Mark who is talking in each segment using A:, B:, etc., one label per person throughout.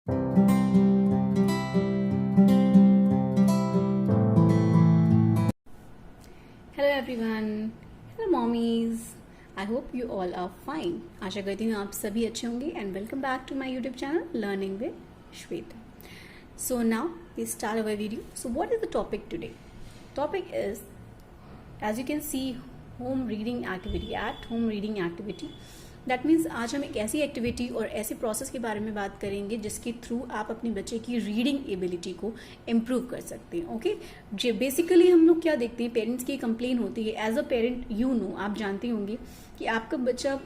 A: Hello everyone, hello mommies. I hope you all are fine. आशा करती हूँ आप सभी अच्छे होंगे and welcome back to my YouTube channel learning with Shweta. So now we start our video. So what is the topic today? Topic is, as you can see, home reading activity, at home reading activity. That means आज हम एक ऐसी activity और ऐसे process के बारे में बात करेंगे जिसके थ्रू आप अपने बच्चे की रीडिंग एबिलिटी को इम्प्रूव कर सकते हैं। ओके, बेसिकली हम लोग क्या देखते हैं, पेरेंट्स की कंप्लेन होती है। As a parent you know, आप जानते होंगे कि आपका बच्चा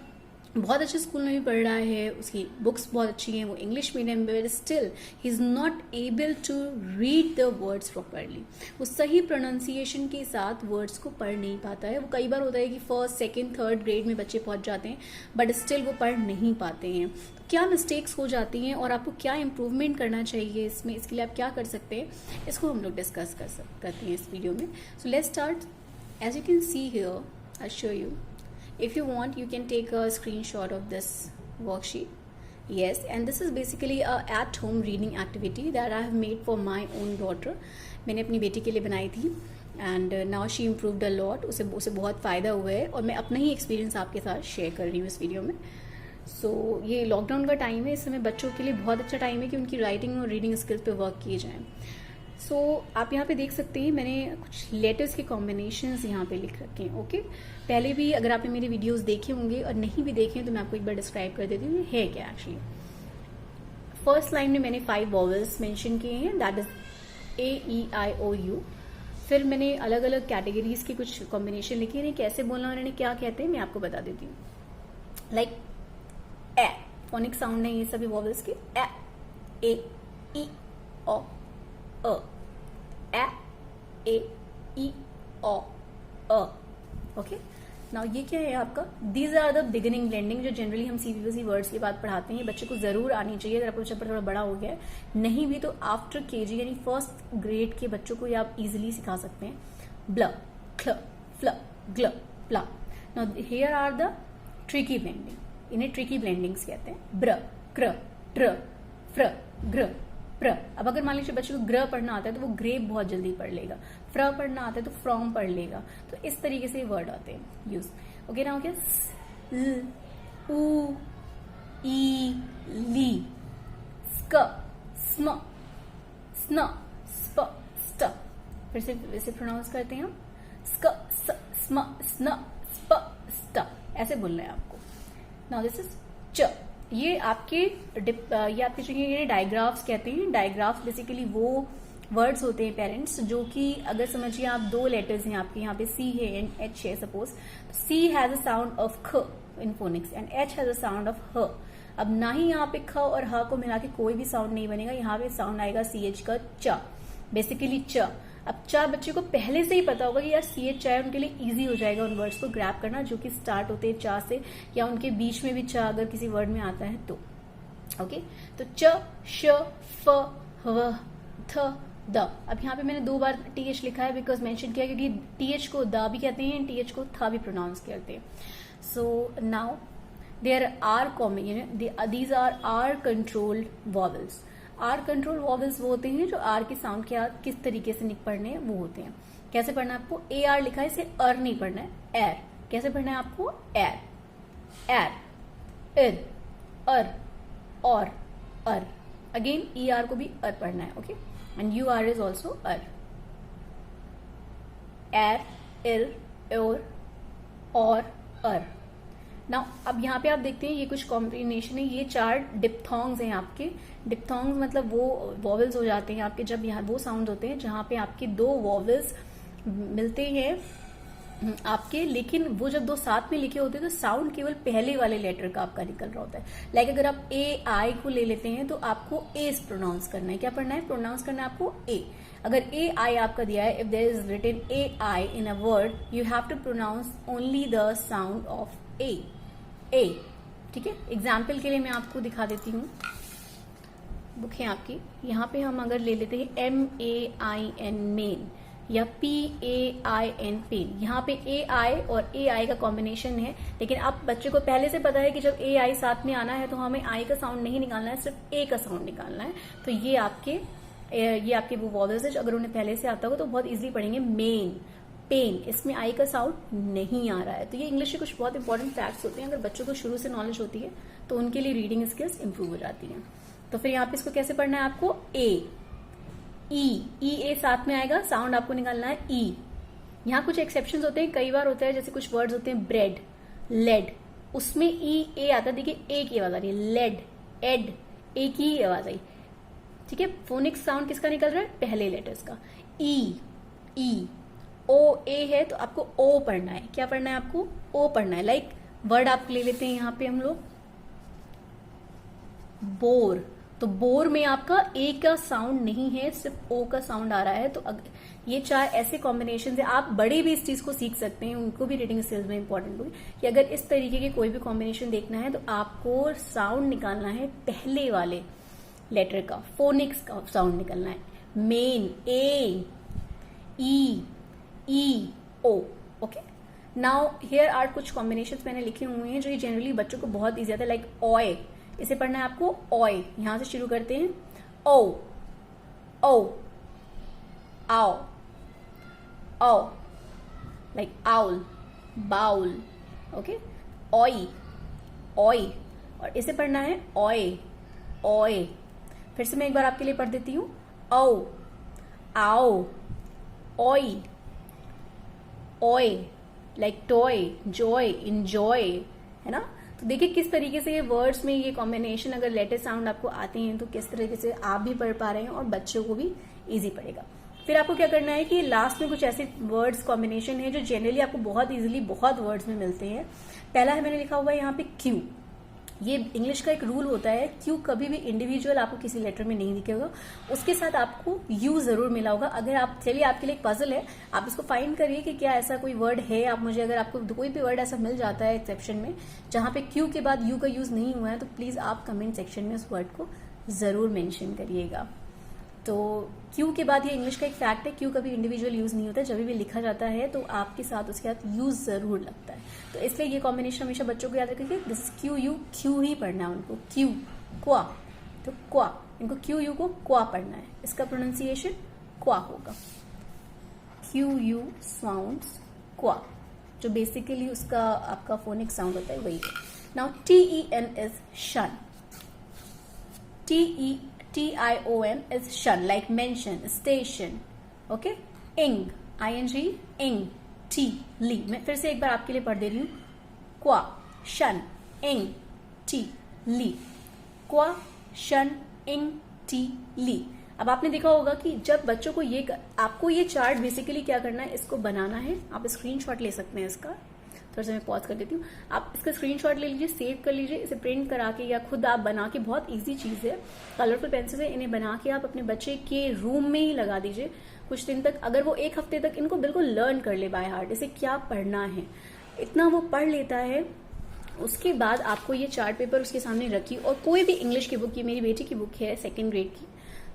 A: बहुत अच्छे स्कूल में भी पढ़ रहा है, उसकी बुक्स बहुत अच्छी हैं, वो इंग्लिश मीडियम में, still he is not able to read the words properly. वो सही प्रोनाउंसिएशन के साथ वर्ड्स को पढ़ नहीं पाता है। वो कई बार होता है कि फर्स्ट सेकंड थर्ड ग्रेड में बच्चे पहुंच जाते हैं बट स्टिल वो पढ़ नहीं पाते हैं। तो क्या मिस्टेक्स हो जाती हैं और आपको क्या इम्प्रूवमेंट करना चाहिए इसमें, इसके लिए आप क्या कर सकते हैं, इसको हम लोग डिस्कस करते हैं इस वीडियो में। So let's start. As you can see here, I show you. If you want, you can take a screenshot of this worksheet. Yes, and this is basically a at-home reading activity that I have made for my own daughter. मैंने अपनी बेटी के लिए बनाई थी and now she improved a lot. उसे बहुत फ़ायदा हुआ है और मैं अपना ही एक्सपीरियंस आपके साथ शेयर कर रही हूँ इस वीडियो में। सो ये लॉकडाउन का टाइम है, इस समय बच्चों के लिए बहुत अच्छा टाइम है कि उनकी राइटिंग और रीडिंग स्किल्स पे वर्क किए जाएँ। सो आप यहाँ पे देख सकते हैं मैंने कुछ लेटर्स के कॉम्बिनेशंस यहाँ पे लिख रखे हैं। ओके, पहले भी अगर आपने मेरे वीडियोस देखे होंगे और नहीं भी देखे तो मैं आपको एक बार डिस्क्राइब कर देती हूँ है क्या एक्चुअली। फर्स्ट लाइन में मैंने 5 वॉवल्स मेंशन किए हैं, दैट इज AEIOU। फिर मैंने अलग अलग कैटेगरीज के कुछ कॉम्बिनेशन लिखे हैं, कैसे बोलना उन्होंने क्या कहते हैं मैं आपको बता देती हूँ। लाइक ए, फोनिक साउंड है ये सभी वॉवल्स के, ए ई ओ अ, ए ई ओ अ। ओके, नाउ ये क्या है आपका, these are the beginning blending जो जनरली हम CBSE वर्ड्स के बाद पढ़ाते हैं। बच्चे को जरूर आनी चाहिए अगर आपका बच्चा थोड़ा बड़ा हो गया है, नहीं भी तो आफ्टर KG यानी फर्स्ट ग्रेड के बच्चों को ये आप इजिली सिखा सकते हैं। ब्ल, क्ल, फ्ल, ग्ल, प्ला। Now here are the tricky blending, इन्हें ट्रिकी ब्लेंडिंग्स कहते हैं। ब्र, क्र, ट्र, फ्र, ग्र, प्र। अब अगर मान लीजिए बच्चे को ग्र पढ़ना आता है तो वो ग्रेप बहुत जल्दी पढ़ लेगा, फ्र पढ़ना आता है तो फ्रॉम पढ़ लेगा। तो इस तरीके से वर्ड आते हैं यूज। ओके ना, ओके, उ ई ली, स्क, स्म, स्न, स्प, स्ट। फिर से वैसे प्रोनाउंस करते हैं हम, स्क, स, स्म, स्न, स्प, स्ट, ऐसे बोलना है आपको। नाउ दिस इज च। ये आपके जो ये डायग्राफ्स कहते हैं। डायग्राफ्स बेसिकली वो वर्ड्स होते हैं पेरेंट्स जो कि अगर समझिए आप 2 लेटर्स हैं आपके, यहाँ पे C है एंड H है suppose, C has a sound of ख in phonics and H has a sound of ह। अब ना ही यहाँ पे ख और ह को मिला के कोई भी साउंड नहीं बनेगा, यहाँ पे साउंड आएगा CH का च, बेसिकली च। अब चा बच्चे को पहले से ही पता होगा कि यार CH चाहे उनके लिए इजी हो जाएगा उन वर्ड्स को ग्रैप करना जो कि स्टार्ट होते हैं चा से, या उनके बीच में भी चा अगर किसी वर्ड में आता है तो। ओके, तो च, श, फ, ह, थ, द। अब यहाँ पे मैंने 2 बार TH लिखा है बिकॉज मेंशन किया क्योंकि TH को द भी कहते हैं, TH को था भी प्रोनाउंस करते हैं। So now there are these are R controlled vowels. R control vowels वो होते हैं जो आर के साउंड के किस तरीके से पढ़ने हैं वो होते हैं। कैसे पढ़ना है आपको, AR लिखा है, इसे अर नहीं पढ़ना है, एर। कैसे पढ़ना है आपको, एर, एर, इर, अर, और, अर। अगेन ER को भी अर पढ़ना है। Okay, and UR is also अर, एर, इर, और, अर। नाउ अब यहाँ पे आप देखते हैं ये कुछ कॉम्बिनेशन है, ये 4 डिप्थोंग्स हैं आपके। डिप्थोंग्स मतलब वो वॉवल्स हो जाते हैं आपके, जब यहाँ वो साउंड होते हैं जहाँ पे आपके 2 वॉवल्स मिलते हैं आपके, लेकिन वो जब 2 साथ में लिखे होते हैं तो साउंड केवल पहले वाले लेटर का आपका निकल रहा होता है। लाइक अगर आप AI को ले लेते हैं तो आपको ए प्रोनाउंस करना है। क्या पढ़ना है, प्रोनाउंस करना है आपको ए। अगर AI आपका दिया है, if there is written AI in a word, you have to pronounce only the sound of A. ठीक है, एग्जाम्पल के लिए मैं आपको दिखा देती हूँ, बुक है आपकी, यहाँ पे हम अगर ले लेते हैं MAIN, मेन, या PAIN पेन। यहाँ पे AI और AI का कॉम्बिनेशन है, लेकिन आप बच्चे को पहले से पता है कि जब AI साथ में आना है तो हमें I का साउंड नहीं निकालना है, सिर्फ A का साउंड निकालना है। तो ये आपके वो वॉवल्स है, अगर उन्हें पहले से आता होगा तो बहुत इजीली पढ़ेंगे। मेन, पेन, इसमें आई का साउंड नहीं आ रहा है। तो ये इंग्लिश के कुछ बहुत इंपॉर्टेंट फैक्ट्स होते हैं, अगर बच्चों को शुरू से नॉलेज होती है तो उनके लिए रीडिंग स्किल्स इंप्रूव हो जाती हैं। तो फिर यहाँ पे इसको कैसे पढ़ना है आपको, ए साथ में आएगा, साउंड आपको निकालना है ई। यहाँ कुछ एक्सेप्शंस होते हैं, कई बार होता है, जैसे कुछ वर्ड्स होते हैं ब्रेड, लेड, उसमें ई ए आता है। देखिए ए की आवाज आ रही है, लेड, एड, ए की आवाज आई। ठीक है, फोनिक्स साउंड किसका निकल रहा है, पहले लेटर्स का। ई ओ ए है तो आपको ओ पढ़ना है। क्या पढ़ना है आपको, ओ पढ़ना है। लाइक वर्ड आप ले लेते हैं यहाँ पे हम लोग बोर, तो बोर में आपका ए का साउंड नहीं है, सिर्फ ओ का साउंड आ रहा है। तो ये 4 ऐसे कॉम्बिनेशन है, आप बड़े भी इस चीज को सीख सकते हैं, उनको भी रीडिंग स्किल्स में इंपॉर्टेंट होगी कि अगर इस तरीके के कोई भी कॉम्बिनेशन देखना है तो आपको साउंड निकालना है पहले वाले लेटर का, फोनिक्स का साउंड निकलना है। मेन, A, E O. Okay, now here are कुछ कॉम्बिनेशन मैंने लिखे हुए हैं जो ये जनरली बच्चों को बहुत ईजी आता है। लाइक ऑय, इसे पढ़ना है आपको ऑय। यहां से शुरू करते हैं, ओ ओ, आओ ओ, लाइक आउल, बाउल। ओके, ऑय ऑय, और इसे पढ़ना है ऑय ऑय। फिर से मैं एक बार आपके लिए पढ़ देती हूँ, ओ, आओ, ऑय ओए, लाइक टॉय, जॉय, इंजॉय, है ना। तो देखिए किस तरीके से ये वर्ड्स में ये कॉम्बिनेशन, अगर लेटर साउंड आपको आते हैं तो किस तरीके से आप भी पढ़ पा रहे हैं और बच्चों को भी इजी पड़ेगा। फिर आपको क्या करना है कि लास्ट में कुछ ऐसे वर्ड्स कॉम्बिनेशन है जो जनरली आपको बहुत इजीली बहुत वर्ड्स में मिलते हैं। पहला है, मैंने लिखा हुआ है यहाँ पे क्यू। ये इंग्लिश का एक रूल होता है, क्यू कभी भी इंडिविजुअल आपको किसी लेटर में नहीं दिखेगा, उसके साथ आपको यू जरूर मिला होगा। अगर आप, चलिए आपके लिए एक पजल है, आप इसको फाइंड करिए कि क्या ऐसा कोई वर्ड है। आप मुझे, अगर आपको कोई भी वर्ड ऐसा मिल जाता है एक्सेप्शन में जहां पे क्यू के बाद यू का यूज नहीं हुआ है, तो प्लीज आप कमेंट सेक्शन में उस वर्ड को जरूर मेंशन करिएगा। तो क्यू के बाद, ये इंग्लिश का एक फैक्ट है, क्यू कभी इंडिविजुअल यूज नहीं होता, जब भी लिखा जाता है तो आपके साथ उसके साथ यूज जरूर लगता है। तो इसलिए ये कॉम्बिनेशन हमेशा बच्चों को याद रखिए, this is Q U, Q ही पढ़ना है उनको, क्यू, क्वा, तो क्वा, इनको क्यू यू को क्वा पढ़ना है, इसका प्रोनाउंसिएशन क्वा होगा। क्यू यू साउंड्स क्वा, जो बेसिकली उसका आपका फोनिक साउंड होता है वही है। नाउ TEN इज शन, TION is shun, like mention, station. Okay, ing, ing, t, ली। मैं फिर से एक बार आपके लिए पढ़ दे रही हूँ, क्वा, शन, इंग, टी, ली, क्वा, शन, इंग, टी, ली। अब आपने देखा होगा कि जब बच्चों को आपको ये चार्ट बेसिकली क्या करना है, इसको बनाना है। आप स्क्रीनशॉट ले सकते हैं इसका, थोड़ा सा मैं पॉज कर देती हूँ। आप इसका स्क्रीनशॉट ले लीजिए, सेव कर लीजिए, इसे प्रिंट करा के या खुद आप बना के, बहुत इजी चीज है, कलरफुल पेंसिल से इन्हें बना के आप अपने बच्चे के रूम में ही लगा दीजिए कुछ दिन तक। अगर वो 1 हफ्ते तक इनको बिल्कुल लर्न कर ले बाय हार्ट, इसे क्या पढ़ना है, इतना वो पढ़ लेता है, उसके बाद आपको ये चार्ट पेपर उसके सामने रखिए, और कोई भी इंग्लिश की बुक, ये मेरी बेटी की बुक है 2nd ग्रेड की,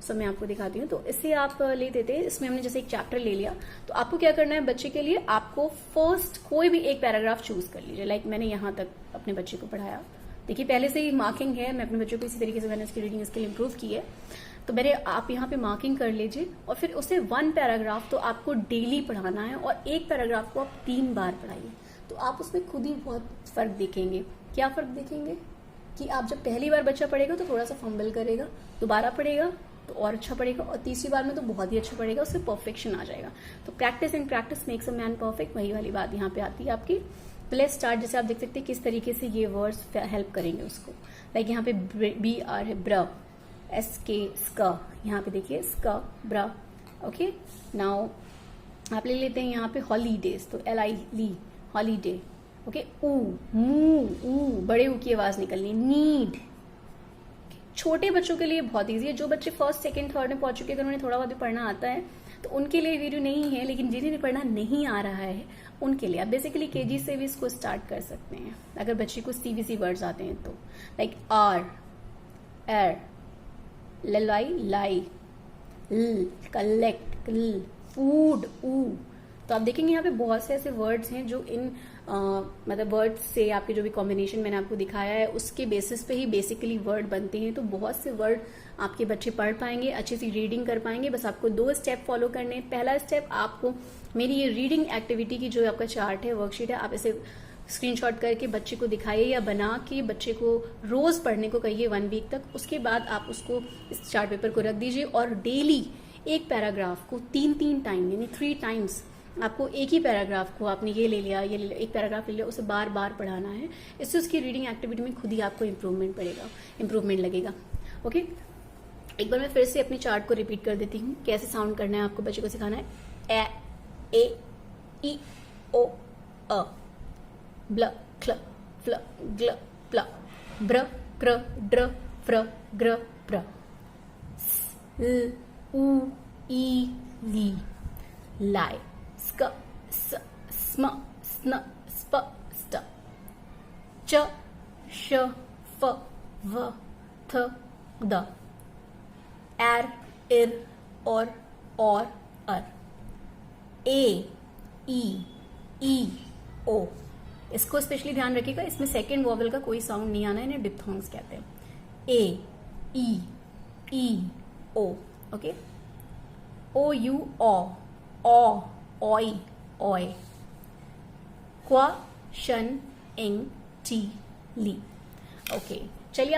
A: सो मैं आपको दिखाती हूँ। तो इससे आप ले देते हैं, इसमें हमने जैसे एक चैप्टर ले लिया, तो आपको क्या करना है बच्चे के लिए, आपको फर्स्ट कोई भी एक पैराग्राफ चूज कर लीजिए। लाइक मैंने यहाँ तक अपने बच्चे को पढ़ाया, देखिए पहले से ही मार्किंग है, मैं अपने बच्चों को इसी तरीके से मैंने उसकी रीडिंग स्किल इंप्रूव की है। तो आप यहाँ पे मार्किंग कर लीजिए, और फिर उसे 1 पैराग्राफ तो आपको डेली पढ़ाना है, और 1 पैराग्राफ को आप 3 बार पढ़ाइए। तो आप उसमें खुद ही बहुत फर्क देखेंगे। क्या फर्क देखेंगे कि आप जब पहली बार बच्चा पढ़ेगा तो थोड़ा सा फंबल करेगा, दोबारा पढ़ेगा तो और अच्छा पढ़ेगा, और तीसरी बार में तो बहुत ही अच्छा पढ़ेगा, उससे परफेक्शन आ जाएगा। तो practice and practice makes a man perfect, वही वाली बात यहाँ पे आती है आपकी। प्लेस स्टार्ट, जैसे आप देख सकते हैं किस तरीके से ये वर्ड्स हेल्प करेंगे उसको। लाइक यहाँ पे BR है, ब्र, SK, स्क, यहाँ पे देखिए स्क, ब्र। ओके, नाउ आप ले लेते हैं यहाँ पे हॉलीडेज, तो LI, ली, हॉलीडे। ओके, ऊ, बड़े ऊ की आवाज निकलनी, नीड। छोटे बच्चों के लिए बहुत ईजी है, जो बच्चे 1st, 2nd, 3rd में पहुंच चुके हैं, अगर उन्हें थोड़ा बहुत भी पढ़ना आता है तो उनके लिए वीडियो नहीं है, लेकिन जिन्हें पढ़ना नहीं आ रहा है उनके लिए आप बेसिकली KG से भी इसको स्टार्ट कर सकते हैं, अगर बच्चे को CBC वर्ड्स आते हैं तो। लाइक आर, एर, ललाई, लाई, ल, कलेक्ट, ल, फूड, ऊ। तो आप देखेंगे यहाँ पे बहुत से ऐसे वर्ड्स हैं जो इन मतलब वर्ड्स से आपके जो भी कॉम्बिनेशन मैंने आपको दिखाया है उसके बेसिस पे ही बेसिकली वर्ड बनते हैं। तो बहुत से वर्ड आपके बच्चे पढ़ पाएंगे, अच्छी सी रीडिंग कर पाएंगे। बस आपको 2 स्टेप फॉलो करने हैं। पहला स्टेप, आपको मेरी ये रीडिंग एक्टिविटी की जो आपका चार्ट है, वर्कशीट है, आप इसे स्क्रीनशॉट करके बच्चे को दिखाइए या बना के बच्चे को रोज पढ़ने को कहिए 1 वीक तक। उसके बाद आप उसको इस चार्ट पेपर को रख दीजिए और डेली एक पैराग्राफ को 3 टाइम यानी 3 टाइम्स आपको एक ही पैराग्राफ को आपने ये ले लिया, एक पैराग्राफ ले लिया, उसे बार बार पढ़ाना है। इससे उसकी रीडिंग एक्टिविटी में खुद ही आपको इम्प्रूवमेंट लगेगा। ओके, एक बार मैं फिर से अपने चार्ट को रिपीट कर देती हूँ। कैसे साउंड करना है आपको बच्चे को सिखाना है। ए, ई, ओ, अ, ब्ल, क्ल, फ्ल, ग्ल, प्ल, ब्र, क्र, ड्र, फ्र, ग्र, प्र, ल, उ, ई, ली, लाई, स्क, स, स्म, स्न, स्प, स्ट, च, श, फ, व, थ, द, एर, इर, और अर, ए, ई, ओ। इसको स्पेशली ध्यान रखिएगा, इसमें सेकेंड वॉवल का कोई साउंड नहीं आना है, इन्हें डिप्थोंग्स कहते हैं। ए, E, O. Okay, O, you, ओ, ओई, ओय, क्वा, शन, इंग, टी, ली। ओके, चलिए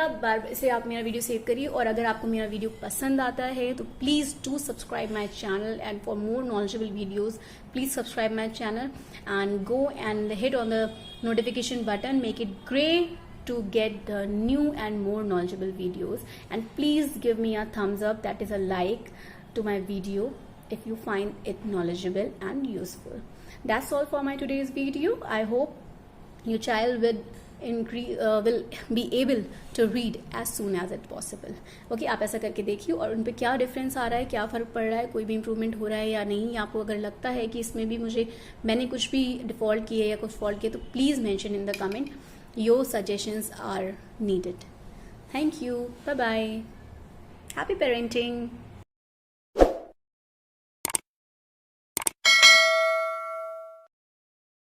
A: आप मेरा वीडियो सेव करिए और अगर आपको मेरा वीडियो पसंद आता है तो please do subscribe my channel and for more knowledgeable videos please subscribe my channel and go and hit on the notification button, make it great to get the new and more knowledgeable videos, and please give me a thumbs up, that is a like to my video if you find it knowledgeable and useful. That's all for my today's video. I hope your child will be able to read as soon as it possible. Okay, आप ऐसा करके देखिए और उन पे क्या difference आ रहा है, क्या फ़र्क पड़ रहा है, कोई भी इम्प्रूवमेंट हो रहा है या नहीं। आपको अगर लगता है कि इसमें भी मैंने कुछ भी डिफ़ॉल्ट किया या कुछ फॉल्ट किया तो please mention in the comment. Your suggestions are needed. Thank you, bye bye, happy parenting.